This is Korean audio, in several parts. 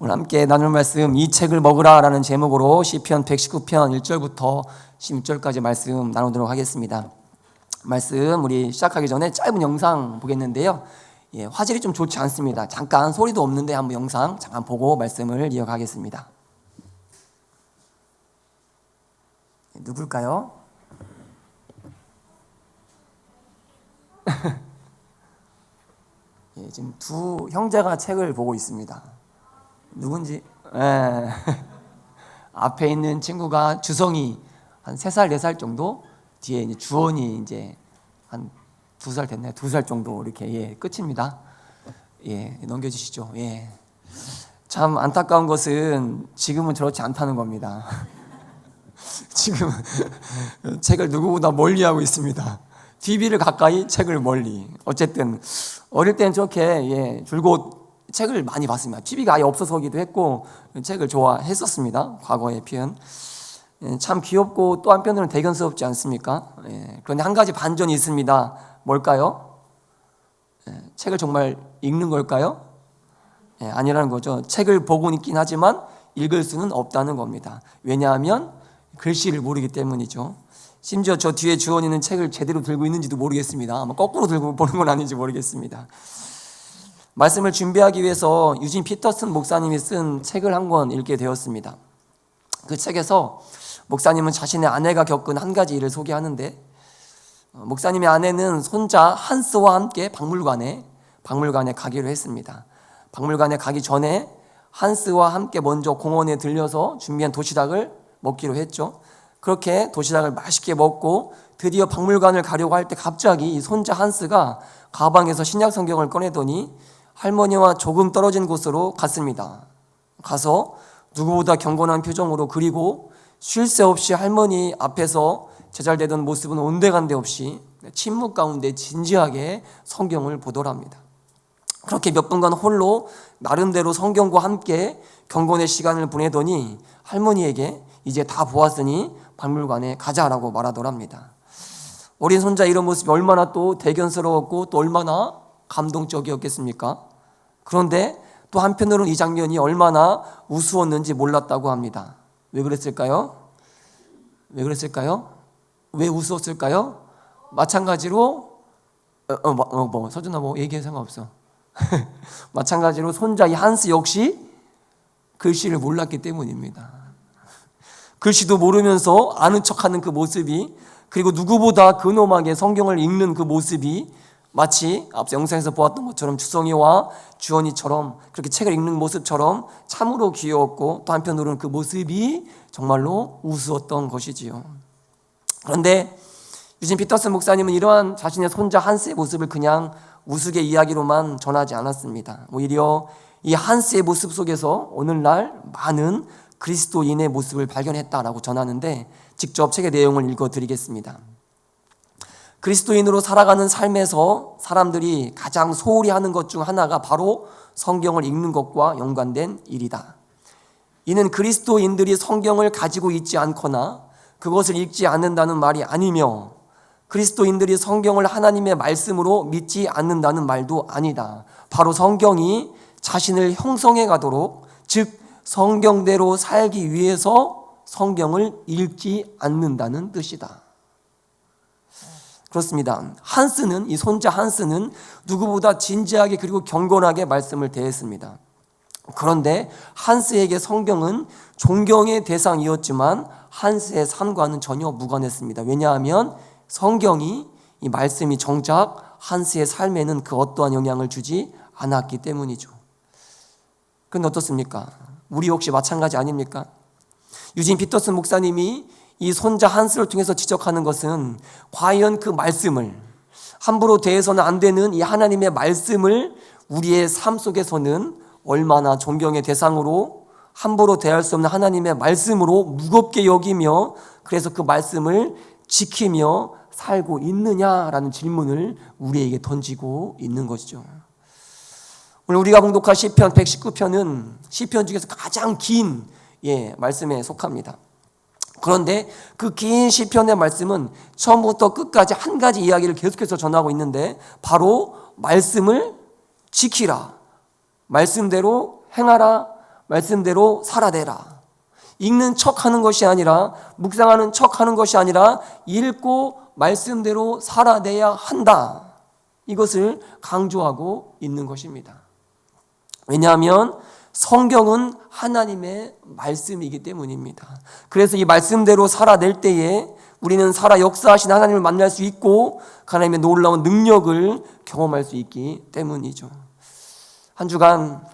오늘 함께 나눌 말씀 이 책을 먹으라 라는 제목으로 시편 119편 1절부터 16절까지 말씀 나누도록 하겠습니다. 말씀 우리 시작하기 전에 짧은 영상 보겠는데요. 화질이 좀 좋지 않습니다. 잠깐 소리도 없는데 한번 영상 잠깐 보고 말씀을 이어가겠습니다. 누굴까요? 지금 두 형제가 책을 보고 있습니다. 누군지 앞에 있는 친구가 주성이 한 3살 4살 정도, 뒤에 이제 주원이 이제 한 2살 됐나요? 2살 정도 이렇게 끝입니다. 넘겨주시죠. 참 안타까운 것은 지금은 저렇지 않다는 겁니다. 지금 책을 누구보다 멀리하고 있습니다. TV를 가까이, 책을 멀리. 어쨌든 어릴 때는 저렇게 줄곧 책을 많이 봤습니다. TV가 아예 없어서기도 했고 책을 좋아했었습니다. 과거의 표현. 참 귀엽고 또 한편으로는 대견스럽지 않습니까? 그런데 한 가지 반전이 있습니다. 뭘까요? 책을 정말 읽는 걸까요? 아니라는 거죠. 책을 보고는 있긴 하지만 읽을 수는 없다는 겁니다. 왜냐하면 글씨를 모르기 때문이죠. 심지어 저 뒤에 주원이는 책을 제대로 들고 있는지도 모르겠습니다. 아마 거꾸로 들고 보는 건 아닌지 모르겠습니다. 말씀을 준비하기 위해서 유진 피터슨 목사님이 쓴 책을 한 권 읽게 되었습니다. 그 책에서 목사님은 자신의 아내가 겪은 한 가지 일을 소개하는데, 목사님의 아내는 손자 한스와 함께 박물관에 가기로 했습니다. 박물관에 가기 전에 한스와 함께 먼저 공원에 들려서 준비한 도시락을 먹기로 했죠. 그렇게 도시락을 맛있게 먹고 드디어 박물관을 가려고 할 때 갑자기 이 손자 한스가 가방에서 신약 성경을 꺼내더니 할머니와 조금 떨어진 곳으로 갔습니다. 가서 누구보다 경건한 표정으로, 그리고 쉴 새 없이 할머니 앞에서 제잘되던 모습은 온데간데 없이 침묵 가운데 진지하게 성경을 보더랍니다. 그렇게 몇 분간 홀로 나름대로 성경과 함께 경건의 시간을 보내더니 할머니에게 이제 다 보았으니 박물관에 가자라고 말하더랍니다. 어린 손자 이런 모습이 얼마나 또 대견스러웠고 또 얼마나 감동적이었겠습니까? 그런데 또 한편으로는 이 장면이 얼마나 우스웠는지 몰랐다고 합니다. 왜 그랬을까요? 왜 우스웠을까요? 마찬가지로 서준아 얘기해 상관없어. 마찬가지로 손자 이 한스 역시 글씨를 몰랐기 때문입니다. 글씨도 모르면서 아는 척하는 그 모습이, 그리고 누구보다 근엄하게 성경을 읽는 그 모습이 마치 앞서 영상에서 보았던 것처럼 주성이와 주원이처럼 그렇게 책을 읽는 모습처럼 참으로 귀여웠고 또 한편으로는 그 모습이 정말로 우스웠던 것이지요. 그런데 유진 피터슨 목사님은 이러한 자신의 손자 한스의 모습을 그냥 우스개 이야기로만 전하지 않았습니다. 오히려 이 한스의 모습 속에서 오늘날 많은 그리스도인의 모습을 발견했다라고 전하는데, 직접 책의 내용을 읽어드리겠습니다. 그리스도인으로 살아가는 삶에서 사람들이 가장 소홀히 하는 것 중 하나가 바로 성경을 읽는 것과 연관된 일이다. 이는 그리스도인들이 성경을 가지고 있지 않거나 그것을 읽지 않는다는 말이 아니며, 그리스도인들이 성경을 하나님의 말씀으로 믿지 않는다는 말도 아니다. 바로 성경이 자신을 형성해 가도록, 즉 성경대로 살기 위해서 성경을 읽지 않는다는 뜻이다. 그렇습니다. 한스는, 이 손자 한스는 누구보다 진지하게 그리고 경건하게 말씀을 대했습니다. 그런데 한스에게 성경은 존경의 대상이었지만 한스의 삶과는 전혀 무관했습니다. 왜냐하면 성경이, 이 말씀이 정작 한스의 삶에는 그 어떠한 영향을 주지 않았기 때문이죠. 그런데 어떻습니까? 우리 역시 마찬가지 아닙니까? 유진 피터슨 목사님이 이 손자 한스를 통해서 지적하는 것은 과연 그 말씀을, 함부로 대해서는 안 되는 이 하나님의 말씀을 우리의 삶 속에서는 얼마나 존경의 대상으로, 함부로 대할 수 없는 하나님의 말씀으로 무겁게 여기며, 그래서 그 말씀을 지키며 살고 있느냐라는 질문을 우리에게 던지고 있는 것이죠. 오늘 우리가 봉독할 시편 119편은 시편 중에서 가장 긴 말씀에 속합니다. 그런데 그 긴 시편의 말씀은 처음부터 끝까지 한 가지 이야기를 계속해서 전하고 있는데, 바로 말씀을 지키라, 말씀대로 행하라, 말씀대로 살아내라. 읽는 척하는 것이 아니라, 묵상하는 척하는 것이 아니라 읽고 말씀대로 살아내야 한다. 이것을 강조하고 있는 것입니다. 왜냐하면 성경은 하나님의 말씀이기 때문입니다. 그래서 이 말씀대로 살아낼 때에 우리는 살아 역사하신 하나님을 만날 수 있고 하나님의 놀라운 능력을 경험할 수 있기 때문이죠. 한 주간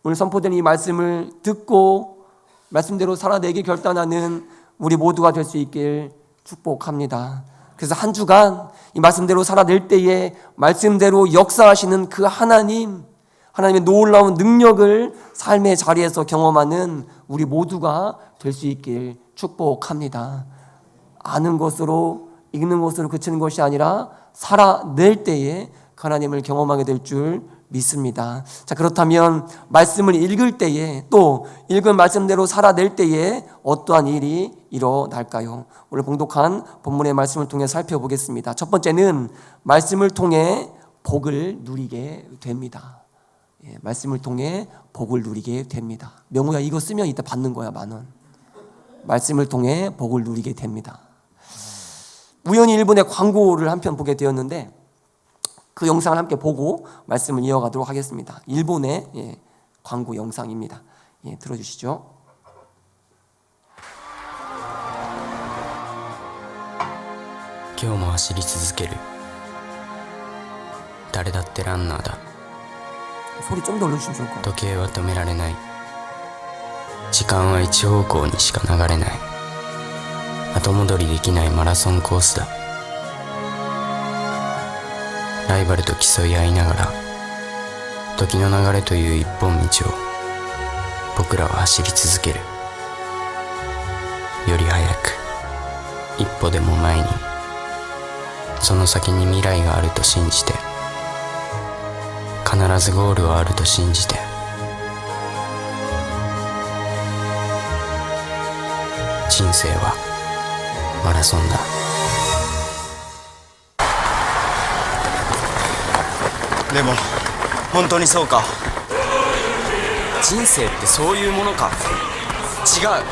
오늘 선포된 이 말씀을 듣고 말씀대로 살아내기 결단하는 우리 모두가 될 수 있길 축복합니다. 그래서 한 주간 이 말씀대로 살아낼 때에 말씀대로 역사하시는 그 하나님의 놀라운 능력을 삶의 자리에서 경험하는 우리 모두가 될 수 있길 축복합니다. 아는 것으로, 읽는 것으로 그치는 것이 아니라 살아낼 때에 하나님을 경험하게 될 줄 믿습니다. 자, 그렇다면 말씀을 읽을 때에, 또 읽은 말씀대로 살아낼 때에 어떠한 일이 일어날까요? 오늘 봉독한 본문의 말씀을 통해 살펴보겠습니다. 첫 번째는 말씀을 통해 복을 누리게 됩니다. 말씀을 통해 복을 누리게 됩니다. 명호야, 이거 쓰면 이따 받는 거야, 10,000원. 말씀을 통해 복을 누리게 됩니다. 우연히 일본의 광고를 한편 보게 되었는데 그 영상을 함께 보고 말씀을 이어가도록 하겠습니다. 일본의 광고 영상입니다. 들어주시죠. 今日も走り続ける誰だってランナーだ 소리 좀 더 올려주시면 좋을 것 같아요. 時計は止められない時間は一方向にしか流れない後戻りできないマラソンコースだライバルと競い合いながら時の流れという一本道を僕らは走り続けるより速く一歩でも前にその先に未来があると信じて必ずゴールはあると信じて人生はマラソンだでも本当にそうか人生ってそういうものか違う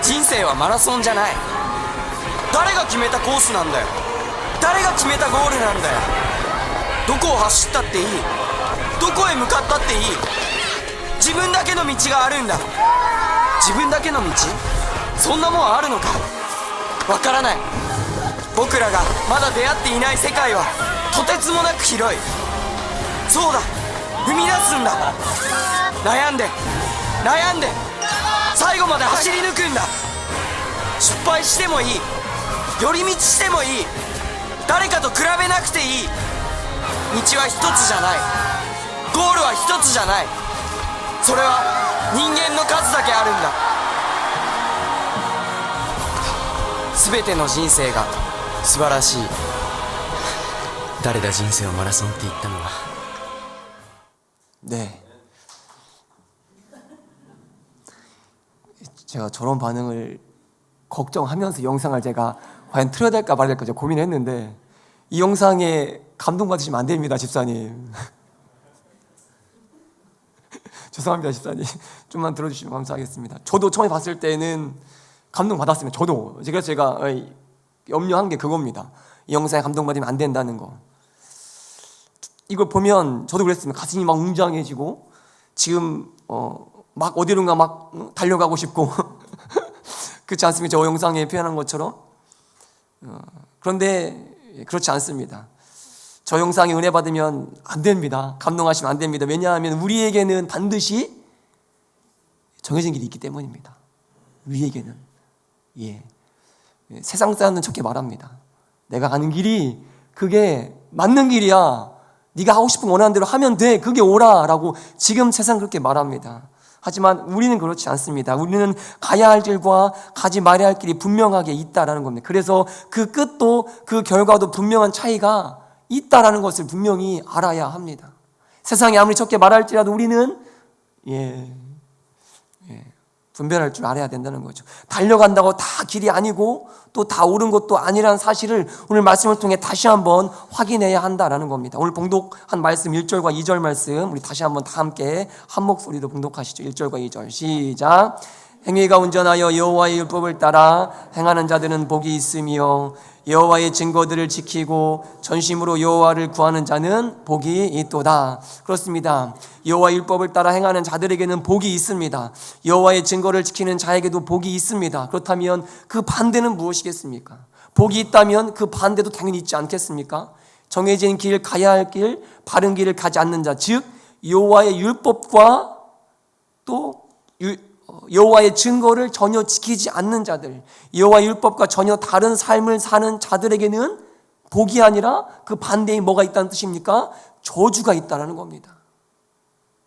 人生はマラソンじゃない誰が決めたコースなんだよ誰が決めたゴールなんだよどこを走ったっていいどこへ向かったっていい自分だけの道があるんだ自分だけの道そんなもんあるのかわからない僕らがまだ出会っていない世界はとてつもなく広いそうだ踏み出すんだ悩んで悩んで最後まで走り抜くんだ失敗してもいい寄り道してもいい誰かと比べなくていい道は一つじゃないゴールは一つじゃないそれは人間の数だけあるんだ全ての人生が素晴らしい誰だ人生をマラソンって言ったのは 네. 제가 저런 반응을 걱정하면서 영상을 제가 과연 틀어야 될까 말아야 될까 고민했는데 이 영상에 감동받으시면 안 됩니다, 집사님. 죄송합니다, 집사님. 좀만 들어주시면 감사하겠습니다. 저도 처음에 봤을 때는 감동받았습니다. 저도. 그래서 제가 염려한 게 그겁니다. 이 영상에 감동받으면 안 된다는 거. 이걸 보면 저도 그랬습니다. 가슴이 막 웅장해지고 지금 막 어디론가 막 달려가고 싶고 그렇지 않습니까? 저 영상에 표현한 것처럼. 그런데 그렇지 않습니다. 저 영상에 은혜 받으면 안 됩니다. 감동하시면 안 됩니다. 왜냐하면 우리에게는 반드시 정해진 길이 있기 때문입니다. 우리에게는. 세상 사람은 저렇게 말합니다. 내가 가는 길이 그게 맞는 길이야. 네가 하고 싶은 원하는 대로 하면 돼. 그게 옳아. 라고 지금 세상 그렇게 말합니다. 하지만 우리는 그렇지 않습니다. 우리는 가야 할 길과 가지 말아야 할 길이 분명하게 있다라는 겁니다. 그래서 그 끝도 그 결과도 분명한 차이가 있다라는 것을 분명히 알아야 합니다. 세상이 아무리 적게 말할지라도 우리는 분별할 줄 알아야 된다는 거죠. 달려간다고 다 길이 아니고 또 다 옳은 것도 아니라는 사실을 오늘 말씀을 통해 다시 한번 확인해야 한다라는 겁니다. 오늘 봉독한 말씀 1절과 2절 말씀 우리 다시 한번 다 함께 한 목소리로 봉독하시죠. 1절과 2절 시작. 행위가 온전하여 여호와의 율법을 따라 행하는 자들은 복이 있으며 여호와의 증거들을 지키고 전심으로 여호와를 구하는 자는 복이 있도다. 그렇습니다. 여호와의 율법을 따라 행하는 자들에게는 복이 있습니다. 여호와의 증거를 지키는 자에게도 복이 있습니다. 그렇다면 그 반대는 무엇이겠습니까? 복이 있다면 그 반대도 당연히 있지 않겠습니까? 정해진 길, 가야 할 길, 바른 길을 가지 않는 자, 즉 여호와의 율법과 또 여호와의 증거를 전혀 지키지 않는 자들, 여호와의 율법과 전혀 다른 삶을 사는 자들에게는 복이 아니라 그 반대에 뭐가 있다는 뜻입니까? 저주가 있다는 겁니다.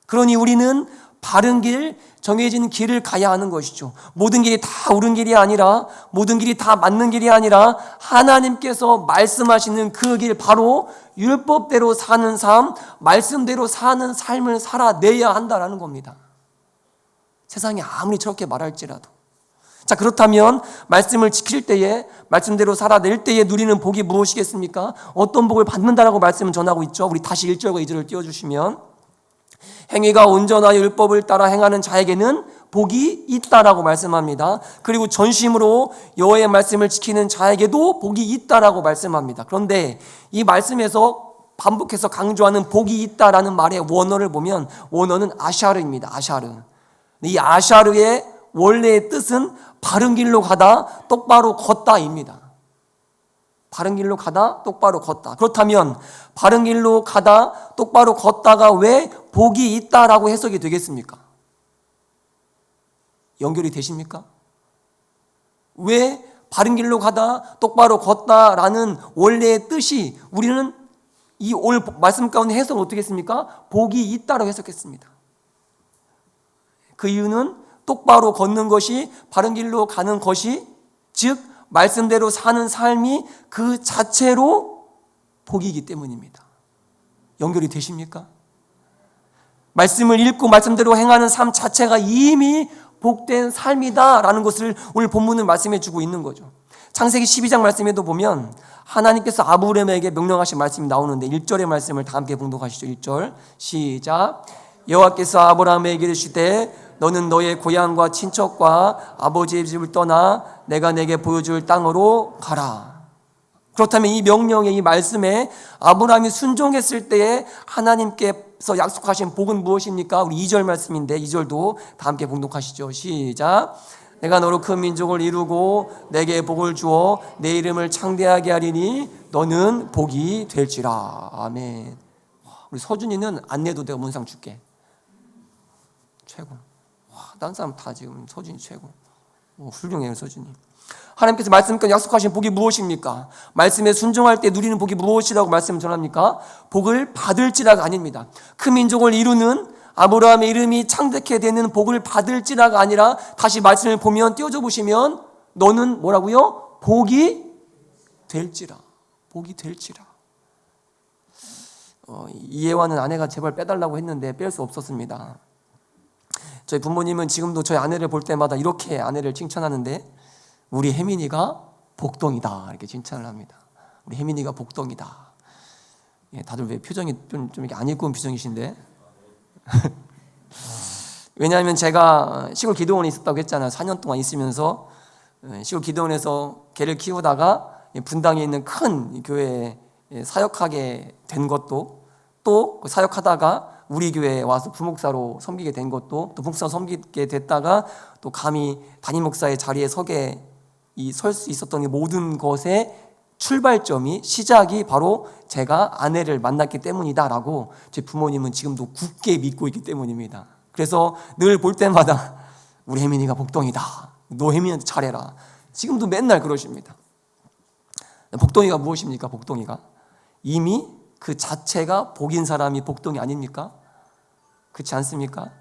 그러니 우리는 바른 길, 정해진 길을 가야 하는 것이죠. 모든 길이 다 옳은 길이 아니라, 모든 길이 다 맞는 길이 아니라 하나님께서 말씀하시는 그 길, 바로 율법대로 사는 삶, 말씀대로 사는 삶을 살아내야 한다는 겁니다. 세상이 아무리 저렇게 말할지라도. 자, 그렇다면 말씀을 지킬 때에, 말씀대로 살아낼 때에 누리는 복이 무엇이겠습니까? 어떤 복을 받는다라고 말씀을 전하고 있죠. 우리 다시 1절과 2절을 띄워주시면, 행위가 온전하여 율법을 따라 행하는 자에게는 복이 있다라고 말씀합니다. 그리고 전심으로 여호와의 말씀을 지키는 자에게도 복이 있다라고 말씀합니다. 그런데 이 말씀에서 반복해서 강조하는 복이 있다라는 말의 원어를 보면 원어는 아샤르입니다. 아샤르. 이 아샤르의 원래의 뜻은 바른 길로 가다 똑바로 걷다입니다. 바른 길로 가다 똑바로 걷다. 그렇다면 바른 길로 가다 똑바로 걷다가 왜 복이 있다라고 해석이 되겠습니까? 연결이 되십니까? 왜 바른 길로 가다 똑바로 걷다라는 원래의 뜻이 우리는 이 오늘 말씀 가운데 해석을 어떻게 했습니까? 복이 있다라고 해석했습니다. 그 이유는 똑바로 걷는 것이, 바른 길로 가는 것이, 즉 말씀대로 사는 삶이 그 자체로 복이기 때문입니다. 연결이 되십니까? 말씀을 읽고 말씀대로 행하는 삶 자체가 이미 복된 삶이다라는 것을 오늘 본문은 말씀해 주고 있는 거죠. 창세기 12장 말씀에도 보면 하나님께서 아브라함에게 명령하신 말씀이 나오는데 1절의 말씀을 다 함께 봉독하시죠. 1절 시작. 여호와께서 아브라함에게 이르시되 너는 너의 고향과 친척과 아버지의 집을 떠나 내가 내게 보여줄 땅으로 가라. 그렇다면 이 명령의 이 말씀에 아브라함이 순종했을 때에 하나님께서 약속하신 복은 무엇입니까? 우리 2절 말씀인데 2절도 다 함께 봉독하시죠. 시작. 내가 너로 큰 민족을 이루고 내게 복을 주어 내 이름을 창대하게 하리니 너는 복이 될지라. 아멘. 우리 서준이는 안 내도 내가 문상 줄게. 최고. 다른 사람 다 지금 서준이 최고. 훌륭해요, 서준이. 하나님께서 말씀과 약속하신 복이 무엇입니까? 말씀에 순종할 때 누리는 복이 무엇이라고 말씀을 전합니까? 복을 받을지라가 아닙니다. 큰 민족을 이루는 아브라함의 이름이 창대케 되는 복을 받을지라가 아니라 다시 말씀을 보면 띄워줘 보시면 너는 뭐라고요? 복이 될지라. 복이 될지라. 이해와는 아내가 제발 빼달라고 했는데 뺄 수 없었습니다. 저희 부모님은 지금도 저희 아내를 볼 때마다 이렇게 아내를 칭찬하는데 우리 혜민이가 복덩이다 이렇게 칭찬을 합니다. 우리 혜민이가 복덩이다. 예, 다들 왜 표정이 좀 이렇게 안 예쁜 표정이신데? 왜냐하면 제가 시골 기도원에 있었다고 했잖아요. 4년 동안 있으면서 시골 기도원에서 개를 키우다가 분당에 있는 큰 교회에 사역하게 된 것도, 또 사역하다가 우리 교회에 와서 부목사로 섬기게 된 것도, 또 부목사로 섬기게 됐다가 또 감히 담임 목사의 자리에 설 수 있었던 이 모든 것의 출발점이, 시작이 바로 제가 아내를 만났기 때문이다라고 제 부모님은 지금도 굳게 믿고 있기 때문입니다. 그래서 늘 볼 때마다 우리 혜민이가 복덩이다. 너 혜민이한테 잘해라. 지금도 맨날 그러십니다. 복덩이가 무엇입니까? 복덩이가 이미 그 자체가 복인 사람이 복덩이 아닙니까? 그렇지 않습니까?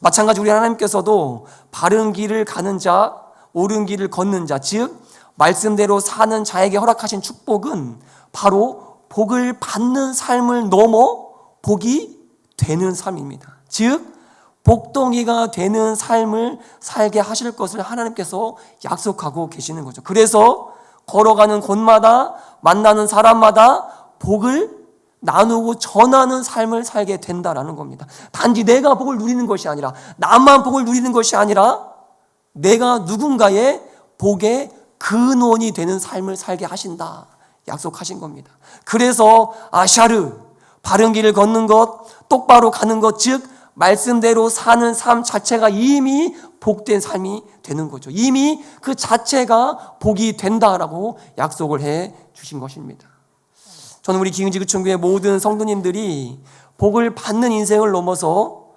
마찬가지 우리 하나님께서도 바른 길을 가는 자, 옳은 길을 걷는 자, 즉 말씀대로 사는 자에게 허락하신 축복은 바로 복을 받는 삶을 넘어 복이 되는 삶입니다. 즉 복덩이가 되는 삶을 살게 하실 것을 하나님께서 약속하고 계시는 거죠. 그래서 걸어가는 곳마다 만나는 사람마다 복을 나누고 전하는 삶을 살게 된다라는 겁니다. 단지 내가 복을 누리는 것이 아니라, 나만 복을 누리는 것이 아니라 내가 누군가의 복의 근원이 되는 삶을 살게 하신다 약속하신 겁니다. 그래서 아샤르, 바른 길을 걷는 것, 똑바로 가는 것, 즉 말씀대로 사는 삶 자체가 이미 복된 삶이 되는 거죠. 이미 그 자체가 복이 된다라고 약속을 해 주신 것입니다. 저는 우리 기흥지구촌교회 모든 성도님들이 복을 받는 인생을 넘어서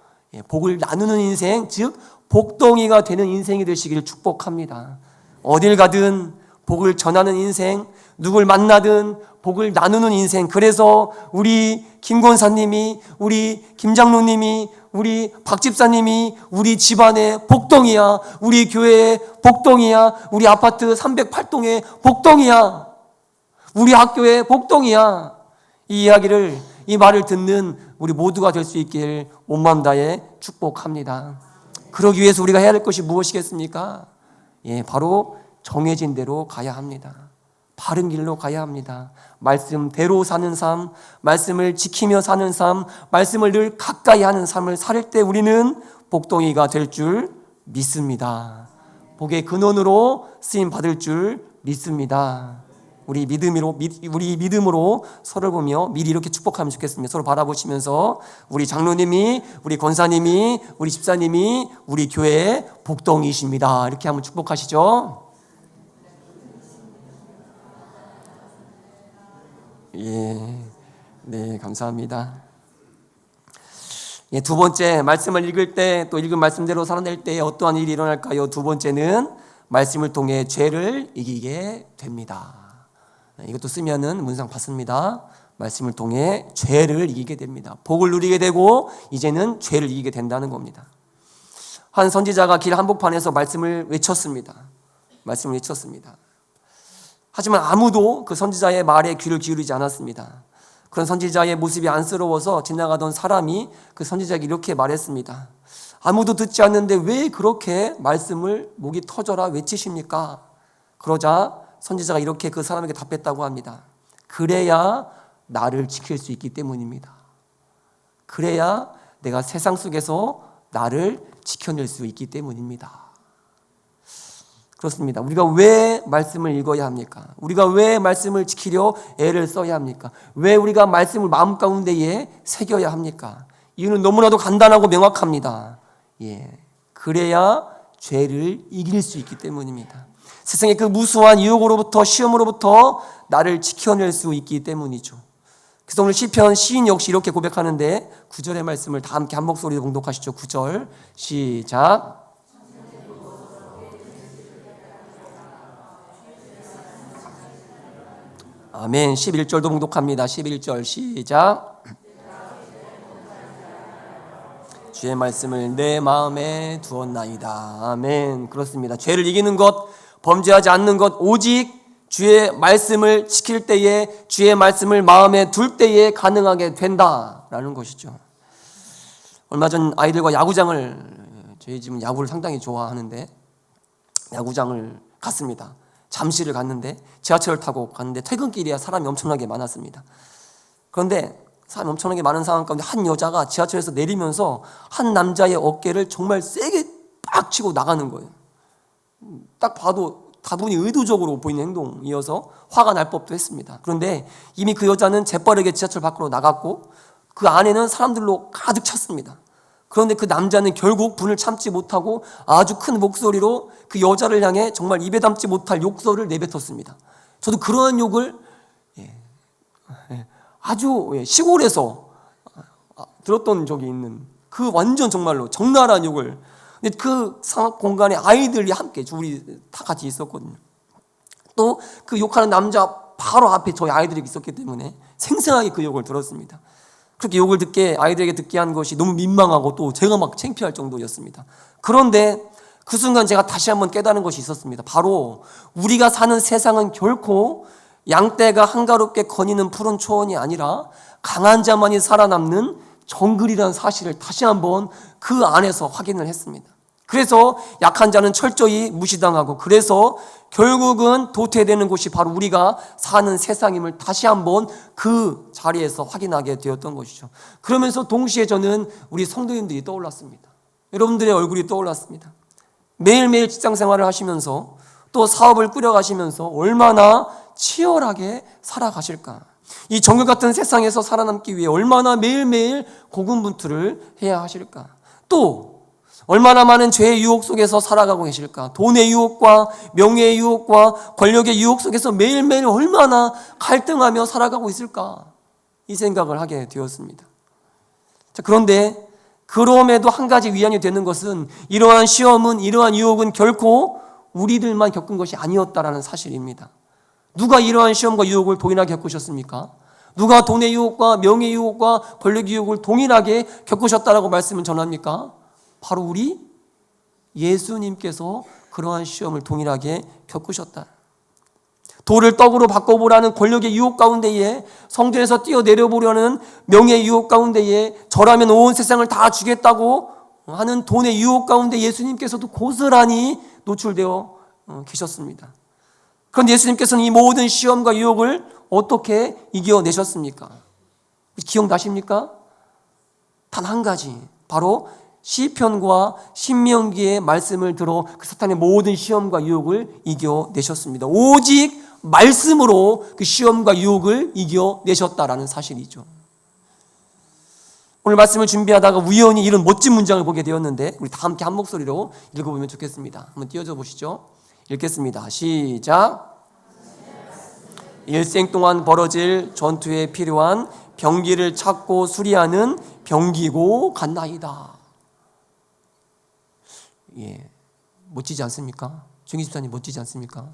복을 나누는 인생, 즉 복덩이가 되는 인생이 되시기를 축복합니다. 어딜 가든 복을 전하는 인생, 누굴 만나든 복을 나누는 인생. 그래서 우리 김 권사님이, 우리 김 장로님이, 우리 박 집사님이 우리 집안의 복덩이야, 우리 교회의 복덩이야, 우리 아파트 308동의 복덩이야, 우리 학교의 복덩이야. 이 이야기를, 이 말을 듣는 우리 모두가 될 수 있길 온마음 다해 축복합니다. 그러기 위해서 우리가 해야 할 것이 무엇이겠습니까? 바로 정해진 대로 가야 합니다. 바른 길로 가야 합니다. 말씀대로 사는 삶, 말씀을 지키며 사는 삶, 말씀을 늘 가까이 하는 삶을 살 때 우리는 복덩이가 될 줄 믿습니다. 복의 근원으로 쓰임 받을 줄 믿습니다. 우리 믿음으로 서로를 보며 미리 이렇게 축복하면 좋겠습니다. 서로 바라보시면서 우리 장로님이, 우리 권사님이, 우리 집사님이 우리 교회의 복덩이십니다. 이렇게 한번 축복하시죠. 네, 감사합니다. 두 번째, 말씀을 읽을 때, 또 읽은 말씀대로 살아낼 때 어떠한 일이 일어날까요? 두 번째는 말씀을 통해 죄를 이기게 됩니다. 이것도 쓰면은 문상 받습니다. 말씀을 통해 죄를 이기게 됩니다. 복을 누리게 되고 이제는 죄를 이기게 된다는 겁니다. 한 선지자가 길 한복판에서 말씀을 외쳤습니다. 하지만 아무도 그 선지자의 말에 귀를 기울이지 않았습니다. 그런 선지자의 모습이 안쓰러워서 지나가던 사람이 그 선지자에게 이렇게 말했습니다. 아무도 듣지 않는데 왜 그렇게 말씀을 목이 터져라 외치십니까? 그러자 선지자가 이렇게 그 사람에게 답했다고 합니다. 그래야 나를 지킬 수 있기 때문입니다. 그래야 내가 세상 속에서 나를 지켜낼 수 있기 때문입니다. 그렇습니다. 우리가 왜 말씀을 읽어야 합니까? 우리가 왜 말씀을 지키려 애를 써야 합니까? 왜 우리가 말씀을 마음 가운데에 새겨야 합니까? 이유는 너무나도 간단하고 명확합니다. 그래야 죄를 이길 수 있기 때문입니다. 세상의 그 무수한 유혹으로부터, 시험으로부터 나를 지켜낼 수 있기 때문이죠. 그래서 오늘 시편 시인 역시 이렇게 고백하는데 9절의 말씀을 다 함께 한 목소리로 봉독하시죠. 9절 시작. 아멘. 11절도 봉독합니다. 11절 시작. 주의 말씀을 내 마음에 두었나이다. 아멘. 그렇습니다. 죄를 이기는 것, 범죄하지 않는 것, 오직 주의 말씀을 지킬 때에, 주의 말씀을 마음에 둘 때에 가능하게 된다라는 것이죠. 얼마 전 아이들과 저희 집은 야구를 상당히 좋아하는데 야구장을 갔습니다. 잠실을 갔는데 지하철을 타고 갔는데 퇴근길이야 사람이 엄청나게 많았습니다. 그런데 사람이 엄청나게 많은 상황 가운데 한 여자가 지하철에서 내리면서 한 남자의 어깨를 정말 세게 빡 치고 나가는 거예요. 딱 봐도 다분히 의도적으로 보이는 행동이어서 화가 날 법도 했습니다. 그런데 이미 그 여자는 재빠르게 지하철 밖으로 나갔고 그 안에는 사람들로 가득 찼습니다. 그런데 그 남자는 결국 분을 참지 못하고 아주 큰 목소리로 그 여자를 향해 정말 입에 담지 못할 욕설을 내뱉었습니다. 저도 그러한 욕을 아주 시골에서 들었던 적이 있는, 그 완전 정말로 적나라한 욕을. 근데 그 공간에 아이들이 함께, 우리 다 같이 있었거든요. 또 그 욕하는 남자 바로 앞에 저희 아이들이 있었기 때문에 생생하게 그 욕을 들었습니다. 그렇게 욕을 아이들에게 듣게 한 것이 너무 민망하고 또 제가 막 창피할 정도였습니다. 그런데 그 순간 제가 다시 한번 깨달은 것이 있었습니다. 바로 우리가 사는 세상은 결코 양떼가 한가롭게 거니는 푸른 초원이 아니라 강한 자만이 살아남는 정글이라는 사실을 다시 한번 그 안에서 확인을 했습니다. 그래서 약한 자는 철저히 무시당하고, 그래서 결국은 도태되는 곳이 바로 우리가 사는 세상임을 다시 한번 그 자리에서 확인하게 되었던 것이죠. 그러면서 동시에 저는 우리 성도님들이 떠올랐습니다. 여러분들의 얼굴이 떠올랐습니다. 매일매일 직장생활을 하시면서 또 사업을 꾸려가시면서 얼마나 치열하게 살아가실까. 이 정글 같은 세상에서 살아남기 위해 얼마나 매일매일 고군분투를 해야 하실까. 또 얼마나 많은 죄의 유혹 속에서 살아가고 계실까. 돈의 유혹과 명예의 유혹과 권력의 유혹 속에서 매일매일 얼마나 갈등하며 살아가고 있을까. 이 생각을 하게 되었습니다. 자, 그런데 그럼에도 한 가지 위안이 되는 것은 이러한 시험은, 이러한 유혹은 결코 우리들만 겪은 것이 아니었다라는 사실입니다. 누가 이러한 시험과 유혹을 동일하게 겪으셨습니까? 누가 돈의 유혹과 명예의 유혹과 권력의 유혹을 동일하게 겪으셨다라고 말씀을 전합니까? 바로 우리 예수님께서 그러한 시험을 동일하게 겪으셨다. 돌을 떡으로 바꿔보라는 권력의 유혹 가운데에, 성전에서 뛰어내려보려는 명예의 유혹 가운데에, 저라면 온 세상을 다 주겠다고 하는 돈의 유혹 가운데 예수님께서도 고스란히 노출되어 계셨습니다. 그런데 예수님께서는 이 모든 시험과 유혹을 어떻게 이겨내셨습니까? 기억나십니까? 단 한 가지, 바로 시편과 신명기의 말씀을 들어 그 사탄의 모든 시험과 유혹을 이겨내셨습니다. 오직 말씀으로 그 시험과 유혹을 이겨내셨다라는 사실이죠. 오늘 말씀을 준비하다가 우연히 이런 멋진 문장을 보게 되었는데 우리 다 함께 한 목소리로 읽어보면 좋겠습니다. 한번 띄워줘 보시죠. 읽겠습니다. 시작. 일생 동안 벌어질 전투에 필요한 병기를 찾고 수리하는 병기고 갔나이다. 예, 멋지지 않습니까? 중기집사님 멋지지 않습니까?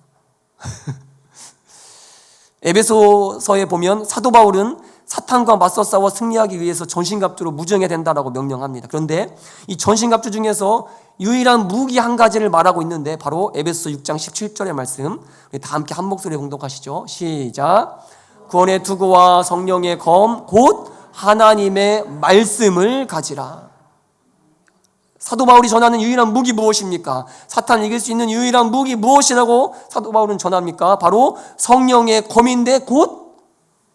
에베소서에 보면 사도 바울은 사탄과 맞서 싸워 승리하기 위해서 전신갑주로 무장해야 된다라고 명령합니다. 그런데 이 전신갑주 중에서 유일한 무기 한 가지를 말하고 있는데 바로 에베소서 6장 17절의 말씀, 우리 다 함께 한 목소리에 공독하시죠. 시작. 구원의 투구와 성령의 검 곧 하나님의 말씀을 가지라. 사도 바울이 전하는 유일한 무기 무엇입니까? 사탄을 이길 수 있는 유일한 무기 무엇이라고 사도 바울은 전합니까? 바로 성령의 검인데 곧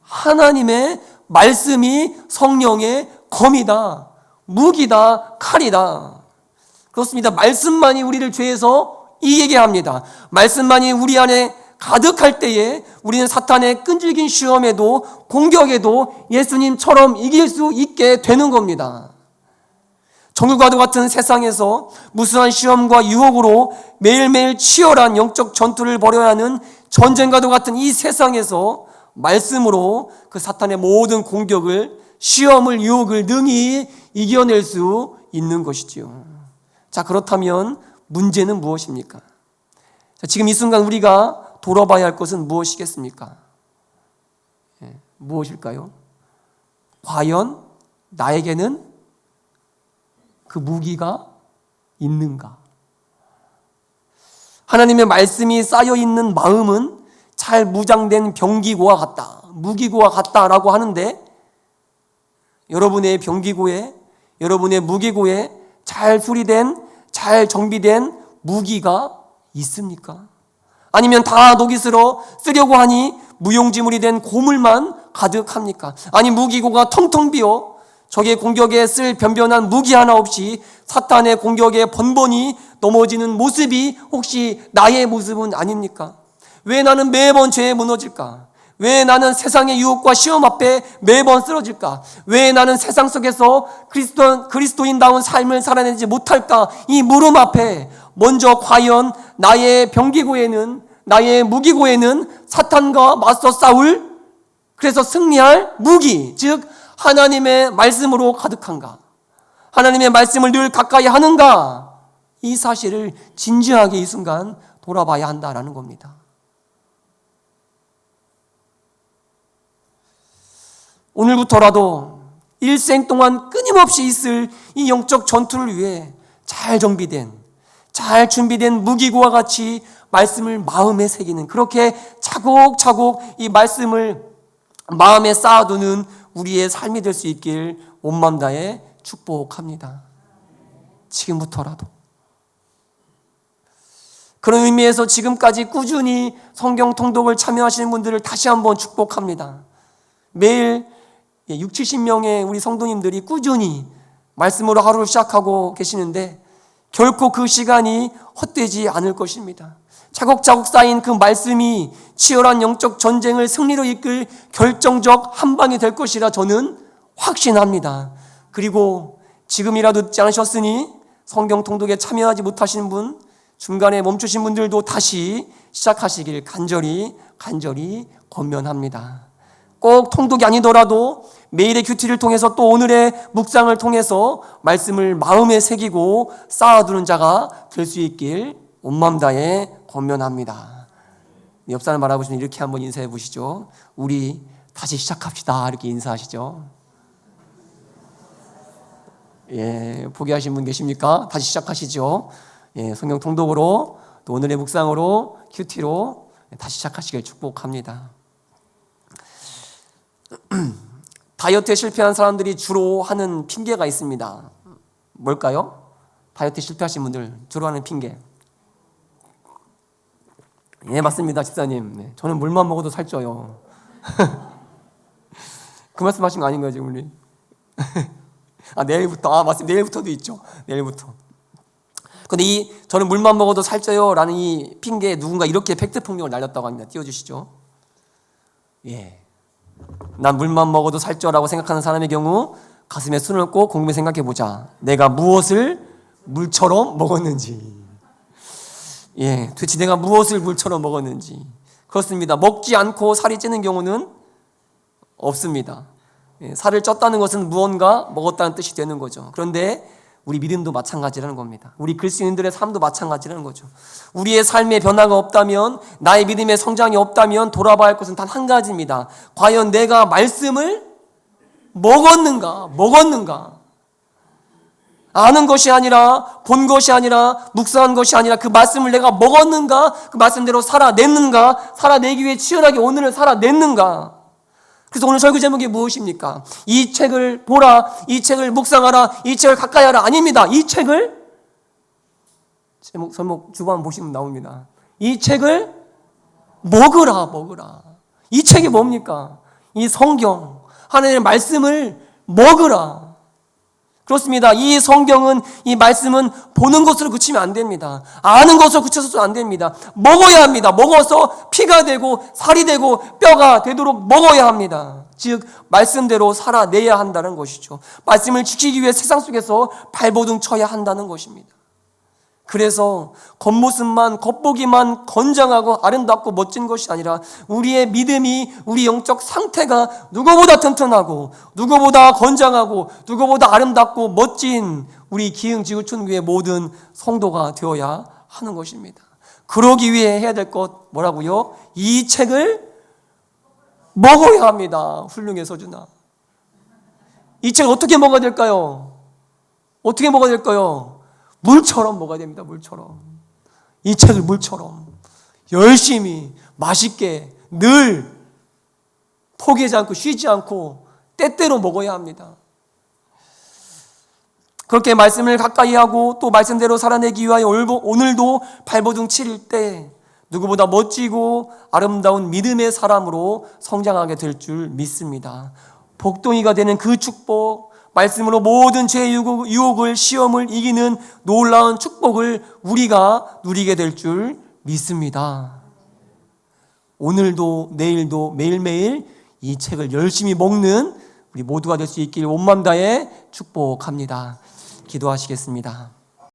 하나님의 말씀이 성령의 검이다, 무기다, 칼이다. 그렇습니다. 말씀만이 우리를 죄에서 이기게 합니다. 말씀만이 우리 안에 가득할 때에 우리는 사탄의 끈질긴 시험에도 공격에도 예수님처럼 이길 수 있게 되는 겁니다. 정글과도 같은 세상에서 무수한 시험과 유혹으로 매일매일 치열한 영적 전투를 벌여야 하는 전쟁과도 같은 이 세상에서 말씀으로 그 사탄의 모든 공격을, 시험을, 유혹을 능히 이겨낼 수 있는 것이지요. 자, 그렇다면 문제는 무엇입니까? 자, 지금 이 순간 우리가 돌아봐야 할 것은 무엇이겠습니까? 무엇일까요? 과연 나에게는 그 무기가 있는가? 하나님의 말씀이 쌓여있는 마음은 잘 무장된 병기고와 같다, 무기고와 같다라고 하는데 여러분의 병기고에, 여러분의 무기고에 잘 수리된, 잘 정비된 무기가 있습니까? 아니면 다 녹이 슬어 쓰려고 하니 무용지물이 된 고물만 가득합니까? 아니 무기고가 텅텅 비어 적의 공격에 쓸 변변한 무기 하나 없이 사탄의 공격에 번번이 넘어지는 모습이 혹시 나의 모습은 아닙니까? 왜 나는 매번 죄에 무너질까? 왜 나는 세상의 유혹과 시험 앞에 매번 쓰러질까? 왜 나는 세상 속에서 그리스도인다운 삶을 살아내지 못할까? 이 물음 앞에 먼저 과연 나의 병기고에는, 나의 무기고에는 사탄과 맞서 싸울, 그래서 승리할 무기, 즉 하나님의 말씀으로 가득한가? 하나님의 말씀을 늘 가까이 하는가? 이 사실을 진지하게 이 순간 돌아봐야 한다라는 겁니다. 오늘부터라도 일생 동안 끊임없이 있을 이 영적 전투를 위해 잘 정비된, 잘 준비된 무기고와 같이 말씀을 마음에 새기는, 그렇게 차곡차곡 이 말씀을 마음에 쌓아두는 우리의 삶이 될 수 있길 온 마음 다해 축복합니다. 지금부터라도. 그런 의미에서 지금까지 꾸준히 성경 통독을 참여하시는 분들을 다시 한번 축복합니다. 매일 6, 70명의 우리 성도님들이 꾸준히 말씀으로 하루를 시작하고 계시는데 결코 그 시간이 헛되지 않을 것입니다. 차곡차곡 쌓인 그 말씀이 치열한 영적 전쟁을 승리로 이끌 결정적 한 방이 될 것이라 저는 확신합니다. 그리고 지금이라도 듣지 않으셨으니 성경 통독에 참여하지 못하시는 분, 중간에 멈추신 분들도 다시 시작하시길 간절히 권면합니다. 꼭 통독이 아니더라도 매일의 큐티를 통해서 또 오늘의 묵상을 통해서 말씀을 마음에 새기고 쌓아두는 자가 될 수 있길 온 마음 다해 권면합니다. 옆 사람 바라보시면 이렇게 한번 인사해 보시죠. 우리 다시 시작합시다. 이렇게 인사하시죠. 예, 포기하신 분 계십니까? 다시 시작하시죠. 예, 성경 통독으로 또 오늘의 묵상으로 큐티로 다시 시작하시길 축복합니다. 다이어트에 실패한 사람들이 주로 하는 핑계가 있습니다. 뭘까요? 다이어트에 실패하신 분들 주로 하는 핑계. 예, 맞습니다, 집사님. 네, 저는 물만 먹어도 살쪄요. 그 말씀 하신 거 아닌가요, 지금 우리? 내일부터. 맞습니다. 내일부터도 있죠. 내일부터. 근데 저는 물만 먹어도 살쪄요 라는 이 핑계에 누군가 이렇게 팩트 폭력을 날렸다고 합니다. 띄워주시죠. 예. 난 물만 먹어도 살쪄라고 생각하는 사람의 경우 가슴에 손을 얹고 곰곰이 생각해 보자. 내가 무엇을 물처럼 먹었는지. 예, 도대체 내가 무엇을 물처럼 먹었는지. 그렇습니다. 먹지 않고 살이 찌는 경우는 없습니다. 예, 살을 쪘다는 것은 무언가 먹었다는 뜻이 되는 거죠. 그런데 우리 믿음도 마찬가지라는 겁니다. 우리 그리스도인들의 삶도 마찬가지라는 거죠. 우리의 삶의 변화가 없다면, 나의 믿음의 성장이 없다면 돌아봐야 할 것은 단 한 가지입니다. 과연 내가 말씀을 먹었는가? 아는 것이 아니라, 본 것이 아니라, 묵상한 것이 아니라 그 말씀을 내가 먹었는가? 그 말씀대로 살아냈는가? 살아내기 위해 치열하게 오늘을 살아냈는가? 그래서 오늘 설교 제목이 무엇입니까? 이 책을 보라, 이 책을 묵상하라, 이 책을 가까이 하라. 아닙니다. 이 책을, 제목 주반 보시면 나옵니다. 이 책을 먹으라. 이 책이 뭡니까? 이 성경, 하나님의 말씀을 먹으라. 그렇습니다. 이 성경은, 이 말씀은 보는 것으로 그치면 안 됩니다. 아는 것으로 그쳐서도 안 됩니다. 먹어야 합니다. 먹어서 피가 되고 살이 되고 뼈가 되도록 먹어야 합니다. 즉 말씀대로 살아내야 한다는 것이죠. 말씀을 지키기 위해 세상 속에서 발버둥 쳐야 한다는 것입니다. 그래서 겉모습만, 겉보기만 건장하고 아름답고 멋진 것이 아니라 우리의 믿음이, 우리 영적 상태가 누구보다 튼튼하고 누구보다 건장하고 누구보다 아름답고 멋진 우리 기흥지구촌교회 모든 성도가 되어야 하는 것입니다. 그러기 위해 해야 될 것 뭐라고요? 이 책을 먹어야 합니다. 훌륭해 서준아. 이 책을 어떻게 먹어야 될까요? 어떻게 먹어야 될까요? 물처럼 먹어야 됩니다. 물처럼. 이 책을 물처럼 열심히 맛있게 늘 포기하지 않고 쉬지 않고 때때로 먹어야 합니다. 그렇게 말씀을 가까이 하고 또 말씀대로 살아내기 위하여 오늘도 발버둥 칠 때 누구보다 멋지고 아름다운 믿음의 사람으로 성장하게 될 줄 믿습니다. 복덩이가 되는 그 축복, 말씀으로 모든 죄의 유혹을, 시험을 이기는 놀라운 축복을 우리가 누리게 될 줄 믿습니다. 오늘도 내일도 매일매일 이 책을 열심히 먹는 우리 모두가 될 수 있길 온 마음 다해 축복합니다. 기도하시겠습니다.